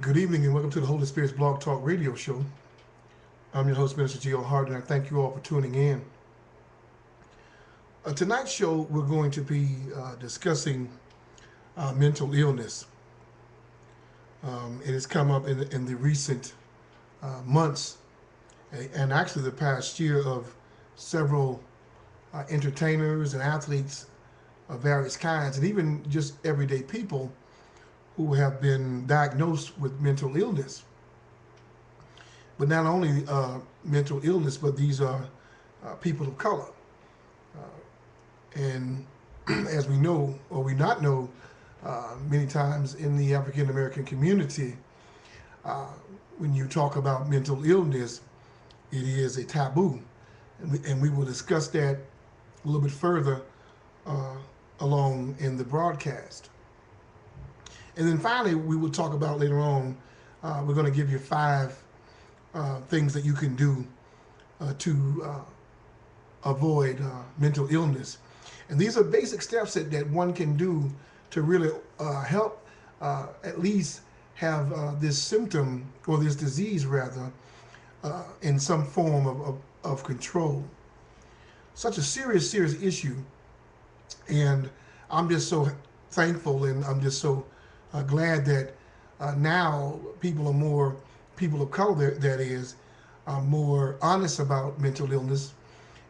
Good evening and welcome to the Holy Spirit's Blog Talk Radio Show. I'm your host, Minister G.O. Hart, and I thank you all for tuning in. Tonight's show, we're going to be discussing mental illness. It has come up in the recent months and actually the past year of several entertainers and athletes of various kinds, and even just everyday people who have been diagnosed with mental illness. But not only mental illness, but these are people of color. And as we know, or we not know, many times in the African American community, when you talk about mental illness, it is a taboo. And we will discuss that a little bit further along in the broadcast. And then finally, we will talk about later on, we're going to give you 5 things that you can do to avoid mental illness. And these are basic steps that one can do to really help at least have this symptom, or this disease rather, in some form of control. Such a serious issue. And I'm just so thankful, and I'm just so glad that now people of color, that is, are more honest about mental illness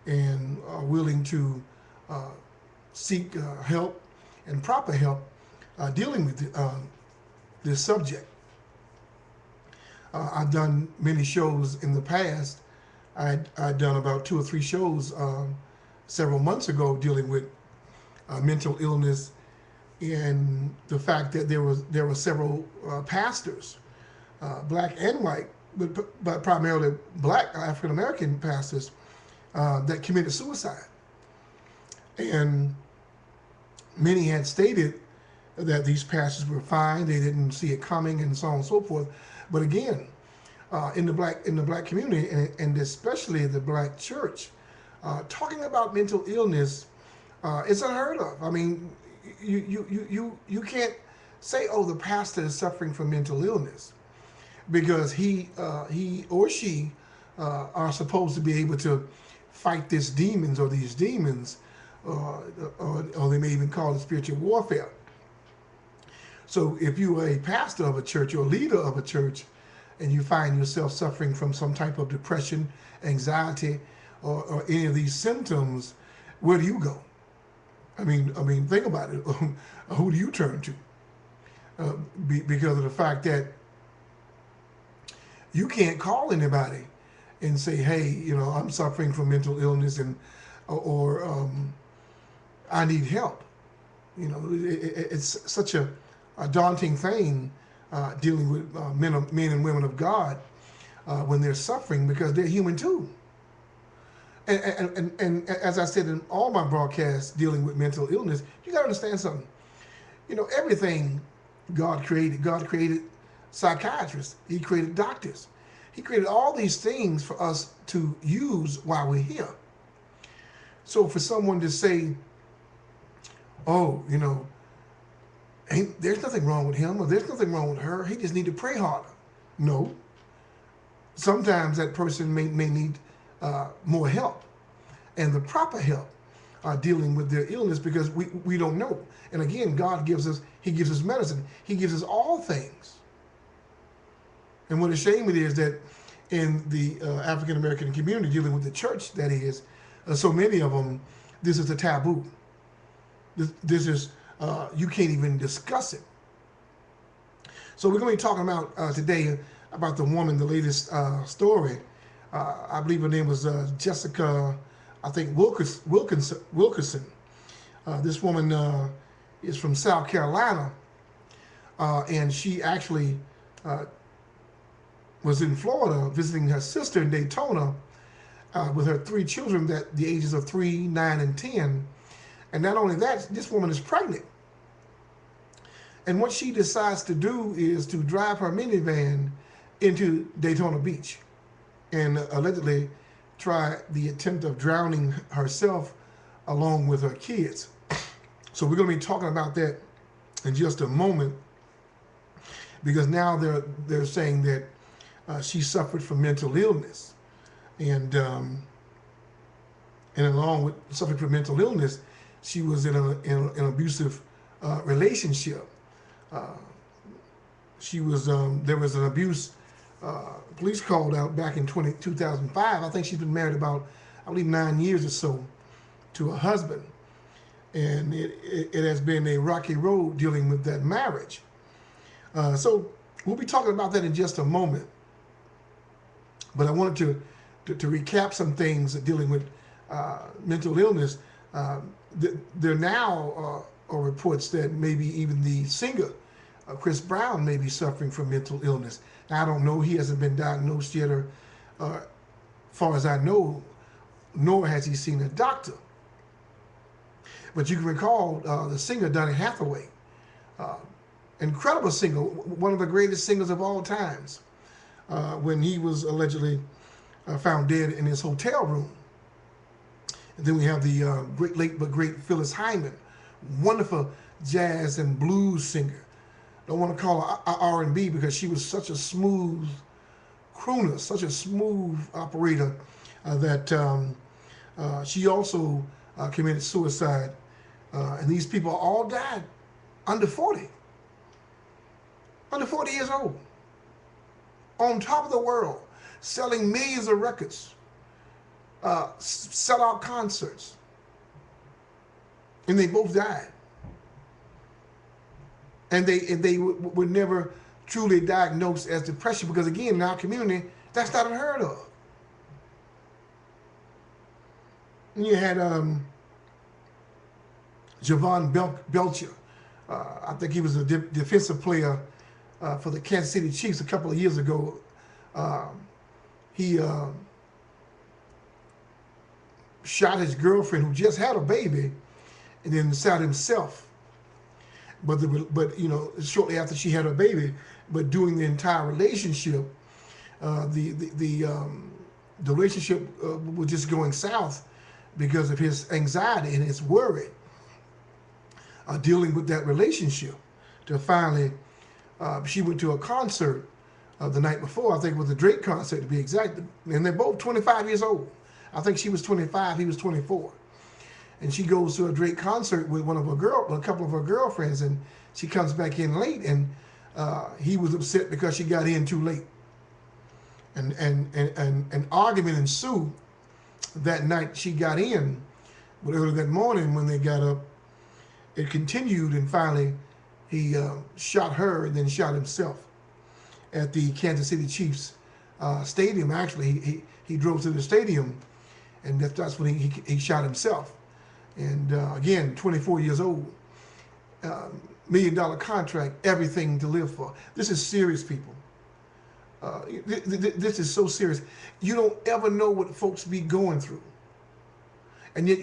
and are willing to seek help and proper help dealing with this subject. I've done many shows in the past. I'd done about 2 or 3 shows several months ago dealing with mental illness, and the fact that there were several pastors, black and white, but primarily black African American pastors that committed suicide. And many had stated that these pastors were fine; they didn't see it coming, and so on and so forth. But again, in the black community, and especially the black church, talking about mental illness is unheard of. I mean, you can't say, oh, the pastor is suffering from mental illness, because he or she are supposed to be able to fight these demons, or they may even call it spiritual warfare. So if you are a pastor of a church or leader of a church, and you find yourself suffering from some type of depression, anxiety, or any of these symptoms, where do you go? I mean, think about it. Who do you turn to? Because of the fact that you can't call anybody and say, hey, I'm suffering from mental illness, or I need help. It's such a daunting thing dealing with men and women of God when they're suffering, because they're human too. And as I said in all my broadcasts dealing with mental illness, you got to understand something. Everything God created psychiatrists. He created doctors. He created all these things for us to use while we're here. So for someone to say, oh, there's nothing wrong with him, or there's nothing wrong with her, he just need to pray harder. No. Sometimes that person may need more help, and the proper help dealing with their illness, because we don't know. And again, God gives us medicine. He gives us all things. And what a shame it is that in the African American community, dealing with the church, that is, so many of them, this is a taboo. This is, you can't even discuss it. So we're going to be talking about today about the woman, the latest story. I believe her name was Jessica, I think Wilkerson. This woman is from South Carolina, and she actually was in Florida visiting her sister in Daytona with her 3 children, that the ages of 3, 9, and 10. And not only that, this woman is pregnant. And what she decides to do is to drive her minivan into Daytona Beach and allegedly try the attempt of drowning herself along with her kids. So we're going to be talking about that in just a moment. because now they're saying that she suffered from mental illness, and along with suffering from mental illness, she was in an abusive relationship. She was there was an abuse. Police called out back in 2005. I think she's been married about, I believe, 9 years or so to her husband, and it has been a rocky road dealing with that marriage. So we'll be talking about that in just a moment. But I wanted to recap some things dealing with mental illness. There now are reports that maybe even the singer, Chris Brown, may be suffering from mental illness. Now, I don't know. He hasn't been diagnosed yet, or as far as I know, nor has he seen a doctor. But you can recall the singer Donny Hathaway, incredible singer, one of the greatest singers of all times, when he was allegedly found dead in his hotel room. And then we have the late but great Phyllis Hyman, wonderful jazz and blues singer. Don't want to call her R&B because she was such a smooth crooner, such a smooth operator that she also committed suicide. And these people all died under 40 years old, on top of the world, selling millions of records, sellout concerts, and they both died. And they were never truly diagnosed as depression, because again, in our community, that's not unheard of. And you had Javon Belcher. I think he was a defensive player for the Kansas City Chiefs a couple of years ago. He shot his girlfriend, who just had a baby, and then shot himself. But you know, shortly after she had her baby, but during the entire relationship, the relationship was just going south because of his anxiety and his worry dealing with that relationship. To finally, she went to a concert the night before. I think it was a Drake concert, to be exact, and they're both 25 years old. I think she was 25, he was 24. And she goes to a Drake concert with a couple of her girlfriends, and she comes back in late, and he was upset because she got in too late. And an argument ensued that night she got in, but early that morning when they got up, it continued, and finally he shot her and then shot himself at the Kansas City Chiefs stadium. Actually, he drove to the stadium, and that's when he shot himself. And again, 24 years old, $1 million contract, everything to live for. This is serious, people. This is so serious. You don't ever know what folks be going through. And yet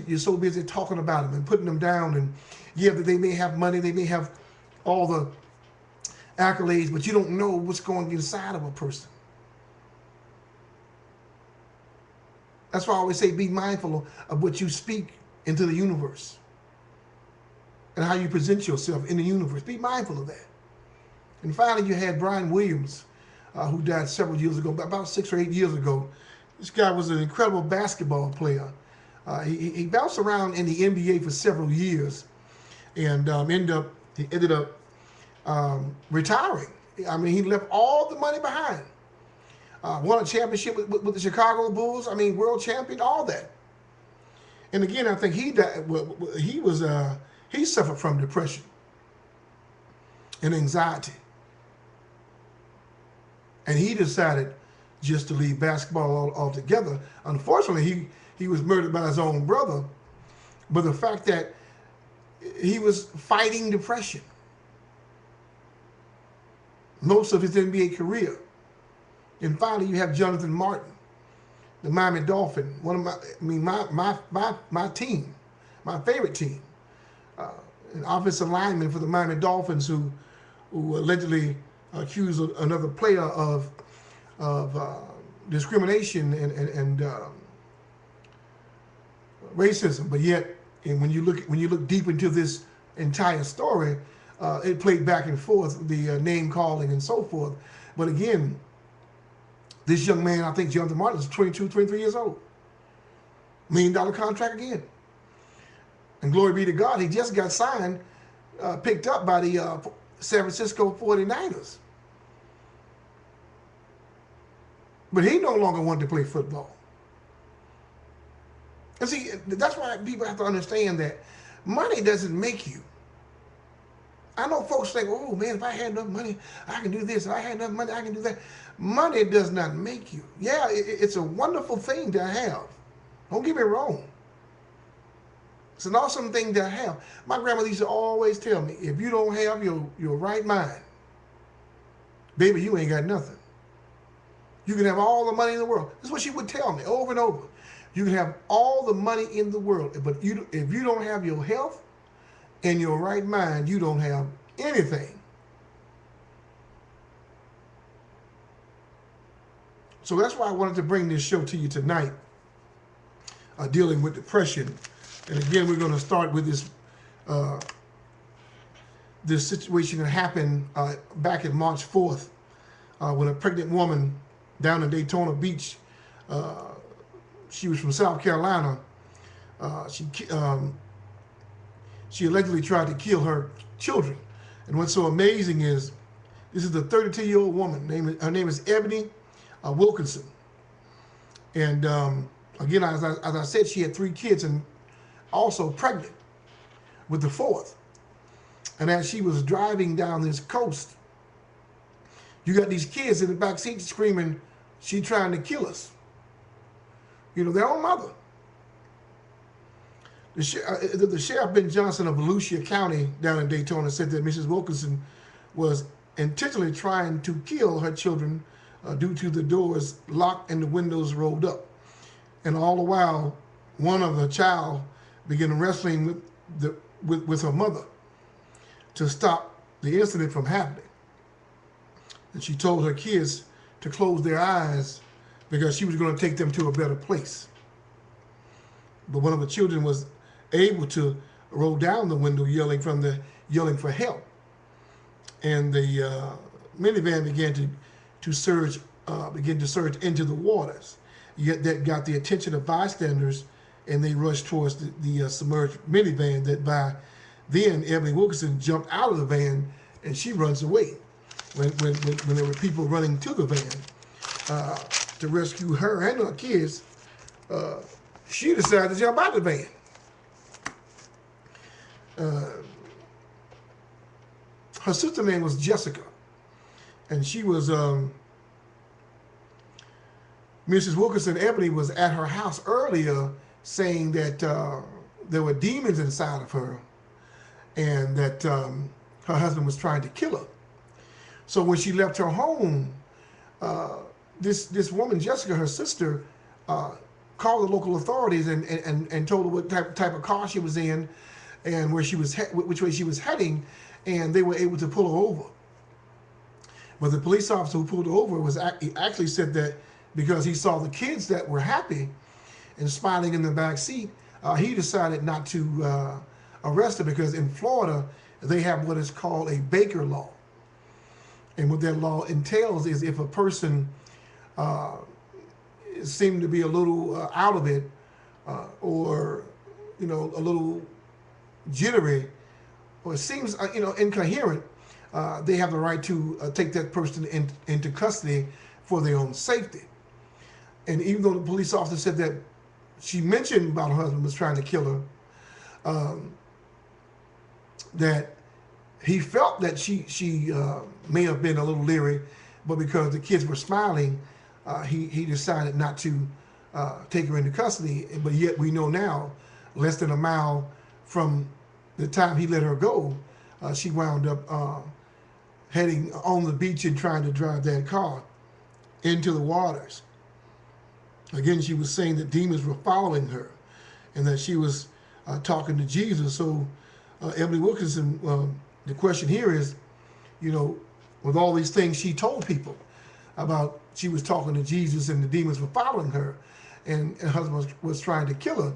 you're so busy talking about them and putting them down. And yeah, they may have money, they may have all the accolades, but you don't know what's going inside of a person. That's why I always say be mindful of what you speak into the universe and how you present yourself in the universe. Be mindful of that. And finally, you had Brian Williams, who died several years ago, about 6 or 8 years ago. This guy was an incredible basketball player. He bounced around in the NBA for several years, and he ended up retiring. I mean, he left all the money behind. Won a championship with the Chicago Bulls. I mean, world champion, all that. And again, I think he died. He suffered from depression and anxiety, and he decided just to leave basketball altogether. Unfortunately, he was murdered by his own brother. But the fact that he was fighting depression most of his NBA career. And finally, you have Jonathan Martin, the Miami Dolphin, one of my team, my favorite team, an offensive lineman for the Miami Dolphins who allegedly accused another player of discrimination and racism. But yet, and when you look deep into this entire story, it played back and forth, the name calling and so forth. But again, this young man, I think Jonathan Martin, is 22, 23 years old. $1 million contract again. And glory be to God, he just got signed, picked up by the San Francisco 49ers. But he no longer wanted to play football. And see, that's why people have to understand that money doesn't make you. I know folks think, oh man, if I had enough money, I can do this. If I had enough money, I can do that. Money does not make you. Yeah, it's a wonderful thing to have. Don't get me wrong. It's an awesome thing to have. My grandmother used to always tell me, if you don't have your right mind, baby, you ain't got nothing. You can have all the money in the world. This is what she would tell me over and over. You can have all the money in the world, but if you don't have your health and your right mind, you don't have anything. So that's why I wanted to bring this show to you tonight, dealing with depression. And again, we're going to start with this situation that happened back in March 4th when a pregnant woman down in Daytona Beach, she was from South Carolina. She allegedly tried to kill her children. And what's so amazing is, this is a 32-year-old woman. Her name is Ebony Wilkinson. And again, as I said, she had 3 kids and also pregnant with the 4th. And as she was driving down this coast, you got these kids in the back seat screaming, "She trying to kill us." You know, their own mother. The Sheriff Ben Johnson of Volusia County down in Daytona said that Mrs. Wilkinson was intentionally trying to kill her children due to the doors locked and the windows rolled up. And all the while, one of the child began wrestling with her mother to stop the incident from happening. And she told her kids to close their eyes because she was going to take them to a better place. But one of the children was able to roll down the window yelling for help. And the minivan began to surge into the waters. Yet that got the attention of bystanders, and they rushed towards the submerged minivan. That by then, Ebony Wilkinson jumped out of the van and she runs away. When there were people running to the van to rescue her and her kids, she decided to jump out of the van. Her sister name was Jessica, and she was Mrs. Wilkinson. Ebony was at her house earlier saying that there were demons inside of her and that her husband was trying to kill her. So when she left her home, this woman, Jessica, her sister, called the local authorities and told her what type of car she was in and where she was which way she was heading, and they were able to pull her over. But the police officer who pulled her over actually said that because he saw the kids that were happy and smiling in the back seat, he decided not to arrest her, because in Florida they have what is called a Baker Law. And what that law entails is if a person seemed to be a little out of it or, you know, a little jittery, or it seems, incoherent, they have the right to take that person into custody for their own safety. And even though the police officer said that she mentioned about her husband was trying to kill her, that he felt that she may have been a little leery, but because the kids were smiling, he decided not to take her into custody. But yet we know now, less than a mile from the time he let her go, she wound up heading on the beach and trying to drive that car into the waters. Again, she was saying that demons were following her and that she was talking to Jesus. So Ebony Wilkinson, the question here is, you know, with all these things she told people about, she was talking to Jesus and the demons were following her and her husband was trying to kill her.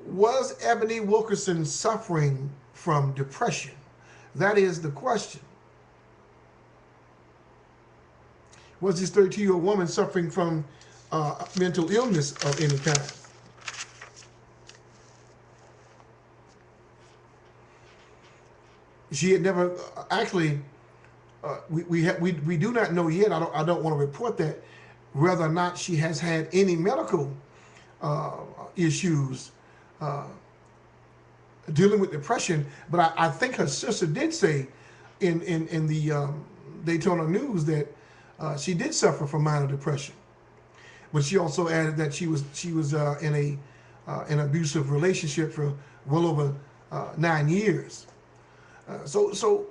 Was Ebony Wilkinson suffering from depression? That is the question. Was this 32-year-old woman suffering from mental illness of any kind? She had never actually. We do not know yet. I don't want to report that whether or not she has had any medical issues dealing with depression. But I think her sister did say in the Daytona News that she did suffer from minor depression. But she also added that she was in an abusive relationship for well over 9 years. So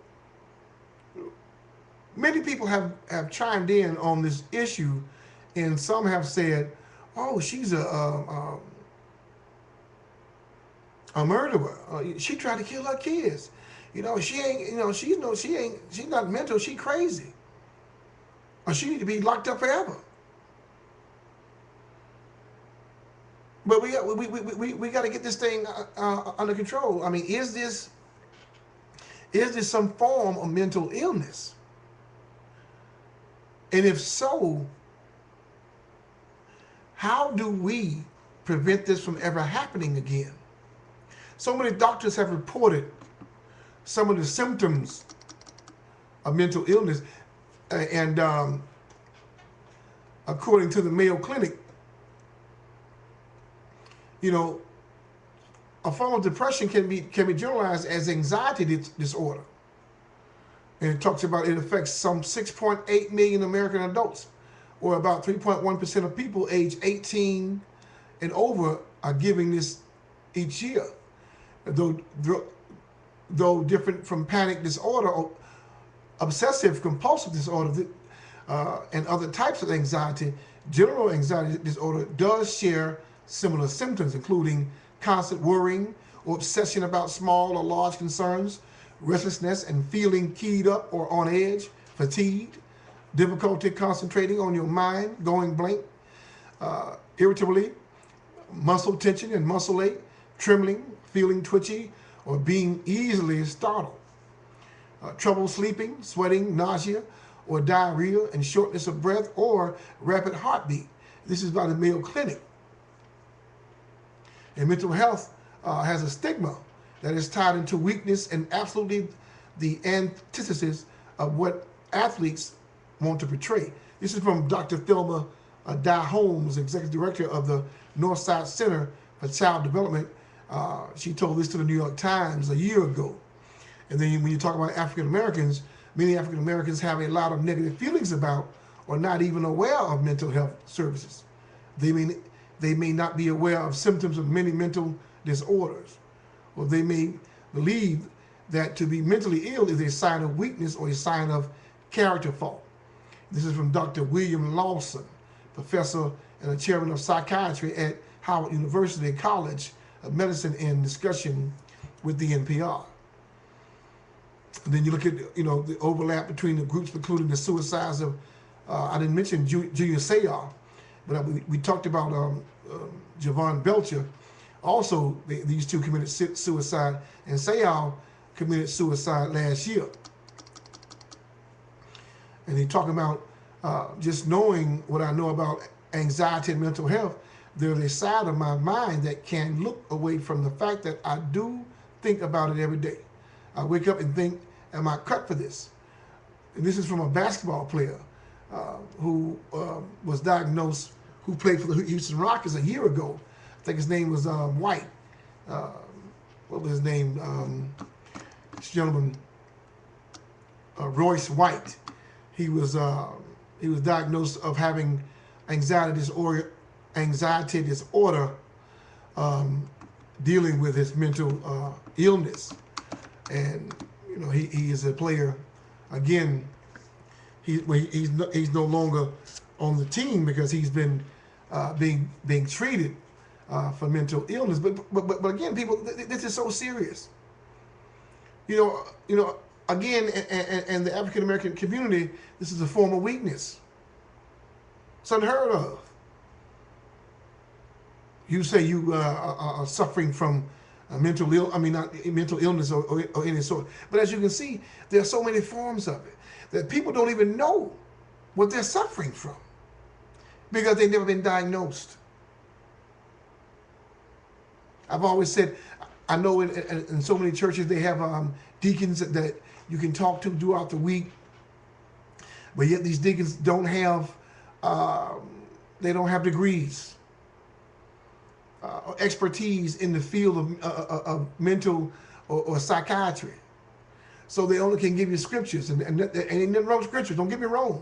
many people have chimed in on this issue, and some have said, "Oh, she's a murderer. She tried to kill her kids. She ain't. She's not mental. She crazy. Or she need to be locked up forever." But we got to get this thing under control. I mean, is this some form of mental illness? And if so, how do we prevent this from ever happening again? So many doctors have reported some of the symptoms of mental illness, and according to the Mayo Clinic, a form of depression can be generalized as anxiety disorder. And it talks about it affects some 6.8 million American adults, or about 3.1% of people age 18 and over are giving this each year. Though different from panic disorder or obsessive compulsive disorder and other types of anxiety, general anxiety disorder does share similar symptoms, including constant worrying or obsession about small or large concerns, restlessness and feeling keyed up or on edge, fatigued, difficulty concentrating on your mind, going blank, irritability, muscle tension and muscle ache, trembling, feeling twitchy, or being easily startled, trouble sleeping, sweating, nausea, or diarrhea and shortness of breath or rapid heartbeat. This is by the Mayo Clinic. And mental health has a stigma that is tied into weakness and absolutely the antithesis of what athletes want to portray. This is from Dr. Thelma Dye Holmes, Executive Director of the Northside Center for Child Development. She told this to the New York Times a year ago. And then when you talk about African Americans, many African Americans have a lot of negative feelings about or not even aware of mental health services. They may not be aware of symptoms of many mental disorders, or they may believe that to be mentally ill is a sign of weakness or a sign of character fault. This is from Dr. William Lawson, professor and a chairman of psychiatry at Howard University College of Medicine, in discussion with the NPR. And then you look at the overlap between the groups, including the suicides of I didn't mention Julian Sayal, but we talked about Javon Belcher. Also, these two committed suicide, and Sayal committed suicide last year. And he talking about just knowing what I know about anxiety and mental health, there's a side of my mind that can look away from the fact that I do think about it every day. I wake up and think, am I cut for this? And this is from a basketball player who was diagnosed, who played for the Houston Rockets a year ago. I think his name was White. What was his name? This gentleman, Royce White. He was diagnosed of having anxiety disorder, dealing with his mental illness. And he is a player. Again, he's no longer on the team because he's been being treated for mental illness. But again, people, this is so serious. Again, and the African American community, this is a form of weakness. It's unheard of. You say you are suffering from not mental illness or any sort. But as you can see, there are so many forms of it that people don't even know what they're suffering from because they've never been diagnosed. I've always said, I know in so many churches they have deacons that you can talk to throughout the week, but yet these deacons don't have degrees or expertise in the field of mental or psychiatry. So they only can give you scriptures, and ain't nothing wrong with scriptures, don't get me wrong.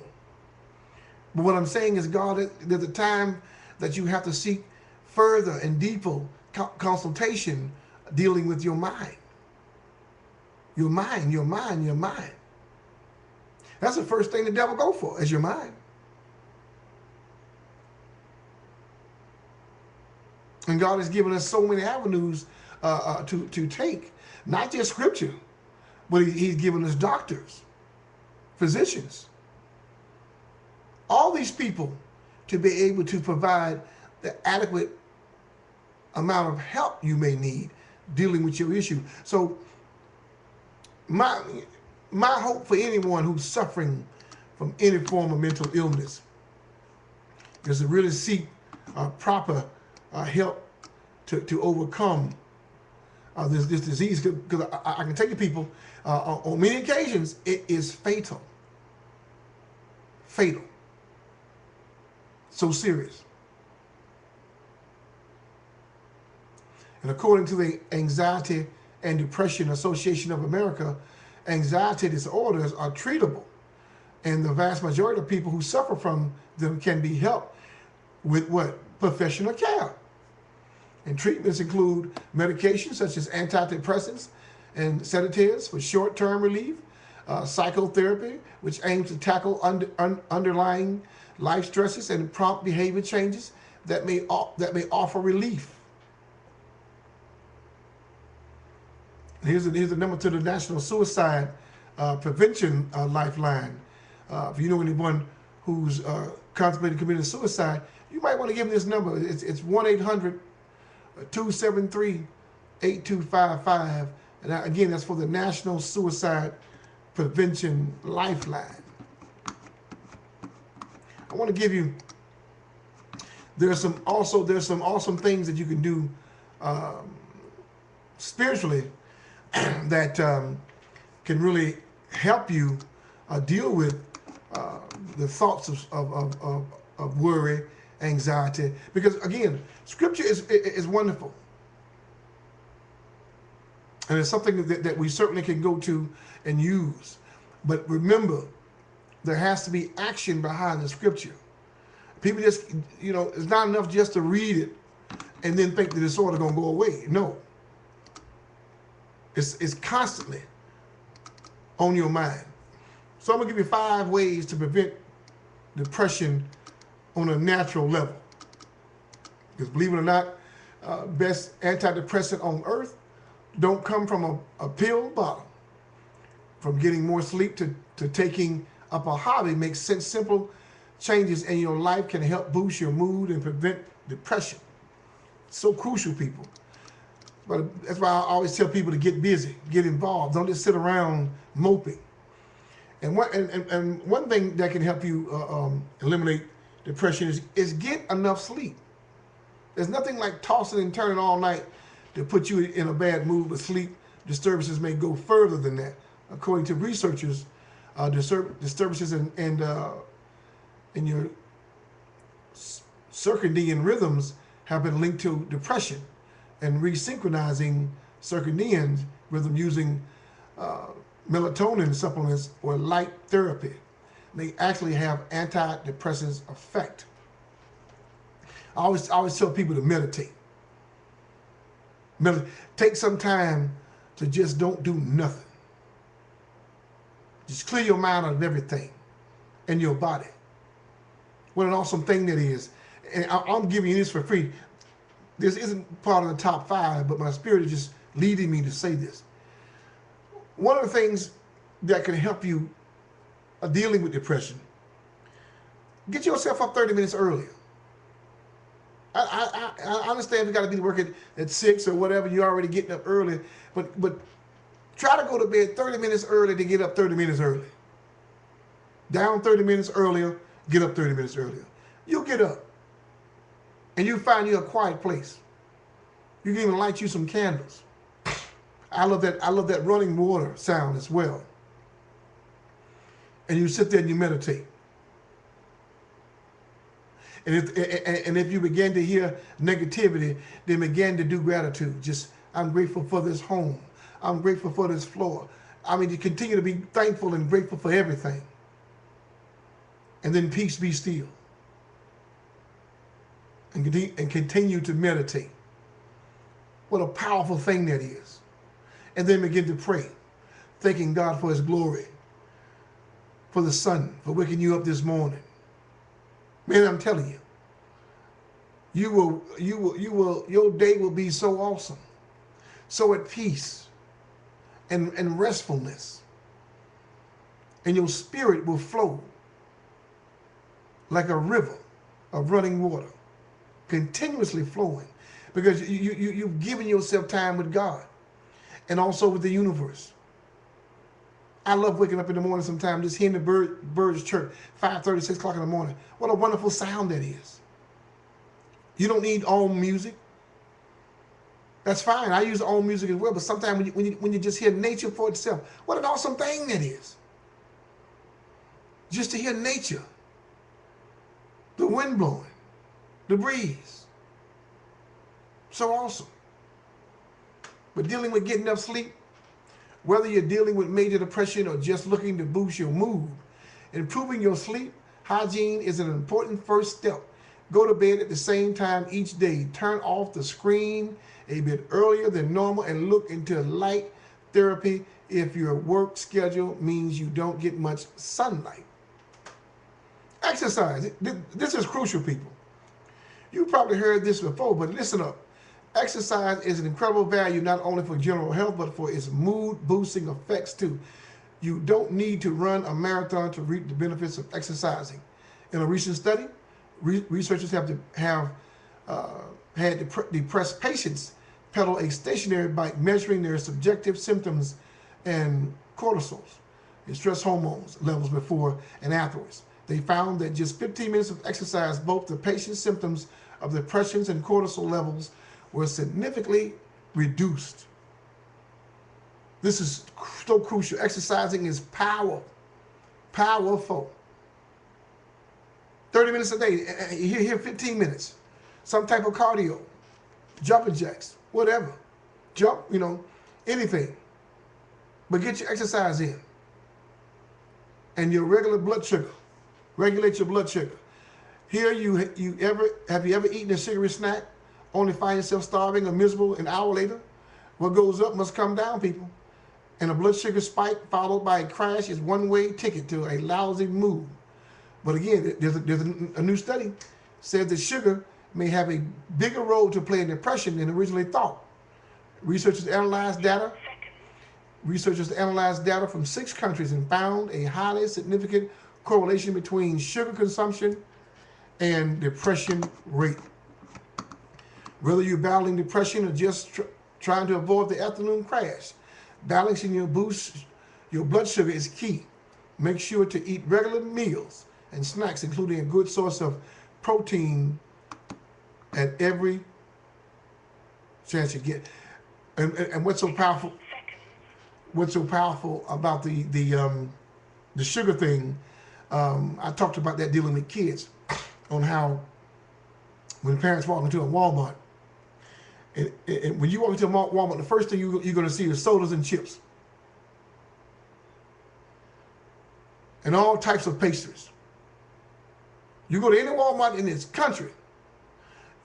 But what I'm saying is, God, there's a time that you have to seek further and deeper consultation dealing with your mind. Your mind, your mind, your mind. That's the first thing the devil go for, is your mind. And God has given us so many avenues to take, not just scripture, but he's given us doctors, physicians, all these people to be able to provide the adequate amount of help you may need dealing with your issue. So my hope for anyone who's suffering from any form of mental illness is to really seek proper help to overcome this disease, because I can tell you people, on many occasions, it is fatal. Fatal. So serious. And according to the Anxiety and Depression Association of America, anxiety disorders are treatable, and the vast majority of people who suffer from them can be helped with what? Professional care. And treatments include medications such as antidepressants and sedatives for short-term relief, psychotherapy, which aims to tackle underlying life stresses and prompt behavior changes that may offer relief. Here's the number to the National Suicide Prevention Lifeline. If you know anyone who's contemplating committing suicide, you might want to give them this number. It's 1-800-273-8255. And again, that's for the National Suicide Prevention Lifeline. I want to give you, there's some awesome things that you can do spiritually that can really help you deal with the thoughts of worry, anxiety. Because again, scripture is wonderful. And it's something that we certainly can go to and use. But remember, there has to be action behind the scripture. People just, it's not enough just to read it and then think the disorder going to go away. No. It's constantly on your mind. So I'm going to give you 5 ways to prevent depression on a natural level. Because believe it or not, best antidepressant on earth don't come from a pill bottle. From getting more sleep to taking up a hobby makes sense. Simple changes in your life can help boost your mood and prevent depression. It's so crucial, people. But that's why I always tell people to get busy, get involved. Don't just sit around moping. And one thing that can help you eliminate depression is get enough sleep. There's nothing like tossing and turning all night to put you in a bad mood, but sleep disturbances may go further than that. According to researchers, disturbances in your circadian rhythms have been linked to depression, and resynchronizing circadian rhythm using melatonin supplements or light therapy may actually have antidepressant effect. I always tell people to meditate. Take some time to just don't do nothing. Just clear your mind out of everything in your body. What an awesome thing that is. And I'm giving you this for free. This isn't part of the top 5, but my spirit is just leading me to say this. One of the things that can help you dealing with depression, get yourself up 30 minutes earlier. I understand we got to be working at 6 or whatever. You're already getting up early, but try to go to bed 30 minutes early to get up 30 minutes early. Down 30 minutes earlier, get up 30 minutes earlier. You'll get up, and you find you a quiet place. You can even light you some candles. I love that. I love that running water sound as well. And you sit there and you meditate. And if you begin to hear negativity, then begin to do gratitude. Just, I'm grateful for this home. I'm grateful for this floor. I mean, you continue to be thankful and grateful for everything. And then peace be still. And continue to meditate. What a powerful thing that is. And then begin to pray, thanking God for his glory, for the sun, for waking you up this morning. Man, I'm telling you, your day will be so awesome, so at peace and restfulness. And your spirit will flow like a river of running water, continuously flowing, because you've given yourself time with God and also with the universe. I love waking up in the morning sometimes, just hearing the birds chirp, 5:30, 6 o'clock in the morning. What a wonderful sound that is. You don't need all music. That's fine. I use all music as well, but sometimes when you just hear nature for itself, what an awesome thing that is. Just to hear nature, the wind blowing, the breeze. So awesome. But dealing with getting enough sleep, whether you're dealing with major depression or just looking to boost your mood, improving your sleep hygiene is an important first step. Go to bed at the same time each day. Turn off the screen a bit earlier than normal and look into light therapy if your work schedule means you don't get much sunlight. Exercise. This is crucial, people. You probably heard this before, but listen up. Exercise is an incredible value not only for general health, but for its mood-boosting effects too. You don't need to run a marathon to reap the benefits of exercising. In a recent study, researchers have had depressed patients pedal a stationary bike, measuring their subjective symptoms and cortisols, and stress hormones levels before and afterwards. They found that just 15 minutes of exercise, both the patient's symptoms of depressions and cortisol levels were significantly reduced. This is so crucial. Exercising is powerful. 30 minutes a day. Here 15 minutes. Some type of cardio. Jumping jacks. Whatever. Jump, anything. But get your exercise in. And your regular blood sugar. Regulate your blood sugar. Here, have you ever eaten a sugary snack, only find yourself starving or miserable an hour later? What goes up must come down, people. And a blood sugar spike followed by a crash is one-way ticket to a lousy mood. But again, there's a new study says that sugar may have a bigger role to play in depression than originally thought. Researchers analyzed data from 6 countries and found a highly significant correlation between sugar consumption and depression rate. Whether you're battling depression or just trying to avoid the afternoon crash, balancing your blood sugar is key. Make sure to eat regular meals and snacks, including a good source of protein at every chance you get. And what's so powerful? What's so powerful about the sugar thing? I talked about that dealing with kids, on how when parents walk into a Walmart, and when you walk into a Walmart, the first thing you're going to see is sodas and chips. And all types of pastries. You go to any Walmart in this country,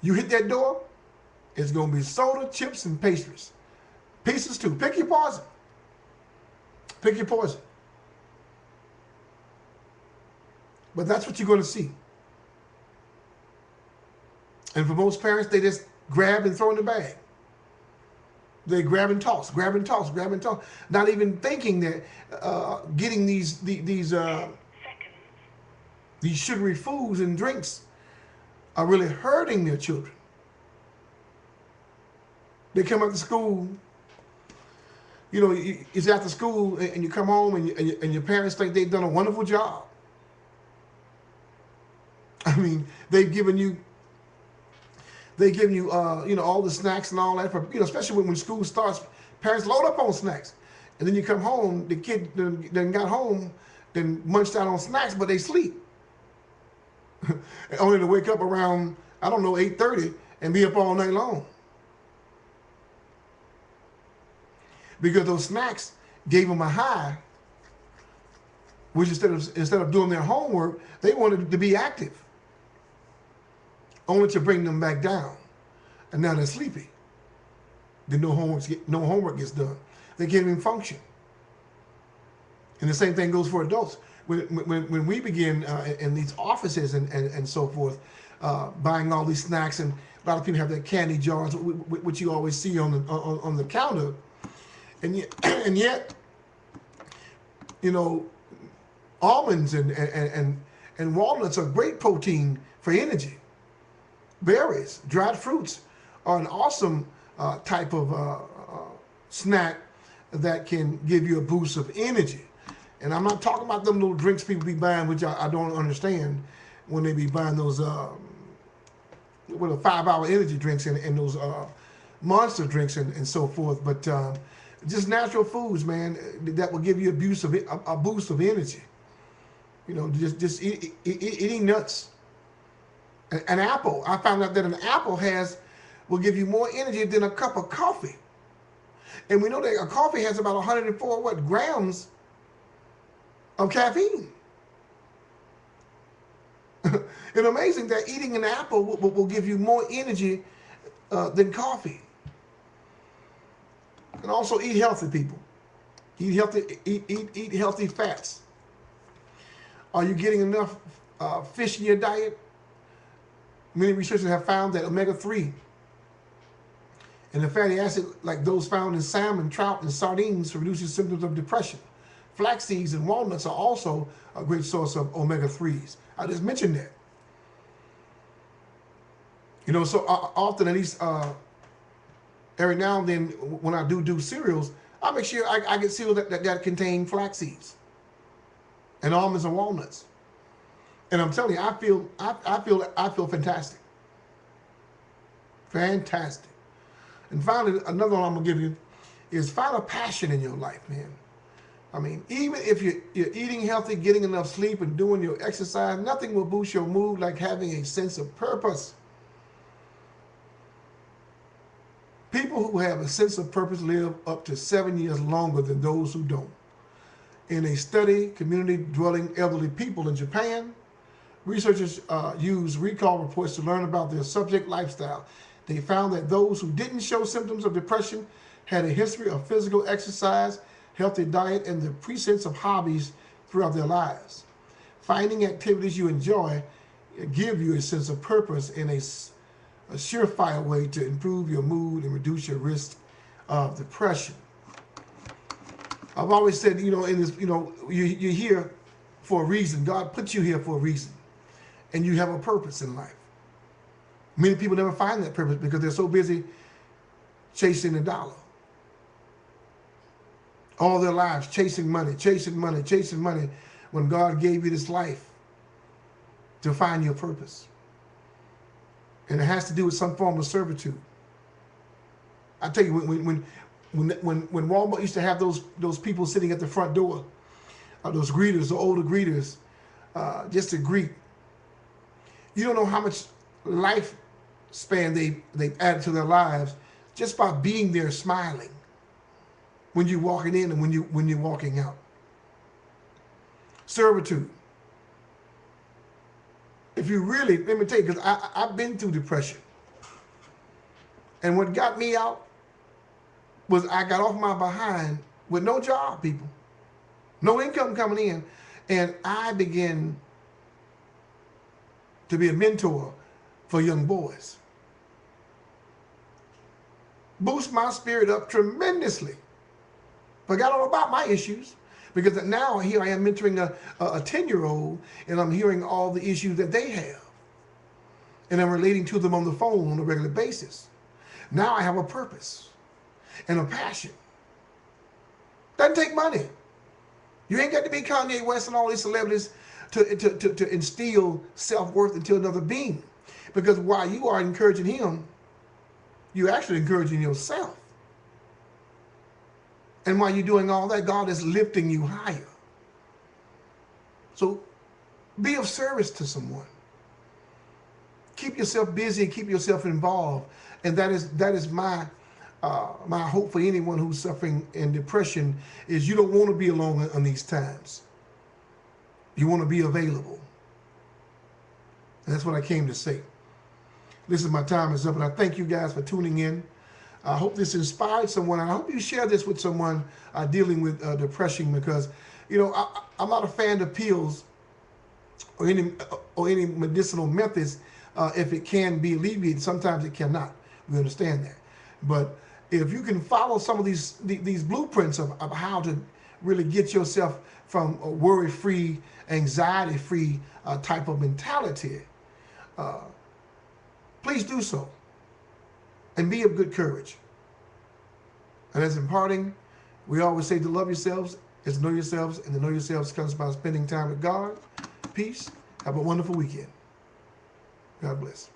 you hit that door, it's going to be soda, chips, and pastries. Pieces too. Pick your poison. Pick your poison. But that's what you're going to see. And for most parents, they just grab and throw in the bag. They grab and toss, grab and toss, grab and toss. Not even thinking that getting these sugary foods and drinks are really hurting their children. They come after school, you know, it's after school, and you come home, and your parents think they've done a wonderful job. I mean, you know, all the snacks and all that for, you know, especially when school starts, parents load up on snacks, and then you come home, the kid then got home, then munched out on snacks, but they sleep, only to wake up around, I don't know, 8:30 and be up all night long, because those snacks gave them a high, which instead of doing their homework, they wanted to be active, only to bring them back down, and now they're sleepy. Then no homework gets done. They can't even function. And the same thing goes for adults. When we begin in these offices and so forth, buying all these snacks, and a lot of people have their candy jars, which you always see on the counter, and yet, you know, almonds and walnuts are great protein for energy. Berries, dried fruits are an awesome type of snack that can give you a boost of energy. And I'm not talking about them little drinks people be buying, which I don't understand when they be buying those with a 5-hour energy drinks and those monster drinks and so forth. But just natural foods, man, that will give you a boost of energy. You know, just eating nuts. An apple, I found out that an apple will give you more energy than a cup of coffee. And we know that a coffee has about 104 grams of caffeine. It's amazing that eating an apple will give you more energy than coffee. And also eat healthy, people. Eat healthy fats. Are you getting enough fish in your diet? Many researchers have found that omega-3 and the fatty acid, like those found in salmon, trout, and sardines, reduces symptoms of depression. Flax seeds and walnuts are also a great source of omega-3s. I just mentioned that. You know, so often, at least every now and then, when I do cereals, I make sure I get cereals that contain flax seeds and almonds and walnuts. And I'm telling you, I feel fantastic. Fantastic. And finally, another one I'm gonna give you is find a passion in your life, man. I mean, even if you're eating healthy, getting enough sleep, and doing your exercise, nothing will boost your mood like having a sense of purpose. People who have a sense of purpose live up to 7 years longer than those who don't. In a study, community-dwelling elderly people in Japan, researchers used recall reports to learn about their subject lifestyle. They found that those who didn't show symptoms of depression had a history of physical exercise, healthy diet, and the presence of hobbies throughout their lives. Finding activities you enjoy give you a sense of purpose in a surefire way to improve your mood and reduce your risk of depression. I've always said, you know, in this, you know, you're here for a reason. God put you here for a reason, and you have a purpose in life. Many people never find that purpose because they're so busy chasing the dollar. All their lives chasing money, chasing money, chasing money, when God gave you this life to find your purpose. And it has to do with some form of servitude. I tell you, when Walmart used to have those people sitting at the front door, those greeters, the older greeters, just to greet, you don't know how much lifespan they've added to their lives just by being there smiling when you're walking in and when you're walking out. Servitude. If you really, let me tell you, because I've been through depression. And what got me out was I got off my behind with no job, people. No income coming in. And I began to be a mentor for young boys. Boost my spirit up tremendously. Forgot all about my issues. Because now here I am mentoring a 10-year-old, and I'm hearing all the issues that they have. And I'm relating to them on the phone on a regular basis. Now I have a purpose. and a passion. Doesn't take money. You ain't got to be Kanye West and all these celebrities to instill self-worth into another being. Because while you are encouraging him, you're actually encouraging yourself. And while you're doing all that, God is lifting you higher. So be of service to someone. Keep yourself busy and keep yourself involved. And that is my hope for anyone who's suffering in depression, is you don't want to be alone in these times. You want to be available. And that's what I came to say. Listen, my time is up, and I thank you guys for tuning in. I hope this inspired someone, and I hope you share this with someone dealing with depression, because, you know, I'm not a fan of pills or any medicinal methods if it can be alleviated. Sometimes it cannot. We understand that. But if you can follow some of these blueprints of how to really get yourself from a worry-free, anxiety-free type of mentality, please do so. And be of good courage. And as in parting, we always say to love yourselves is to know yourselves, and to know yourselves comes by spending time with God. Peace. Have a wonderful weekend. God bless.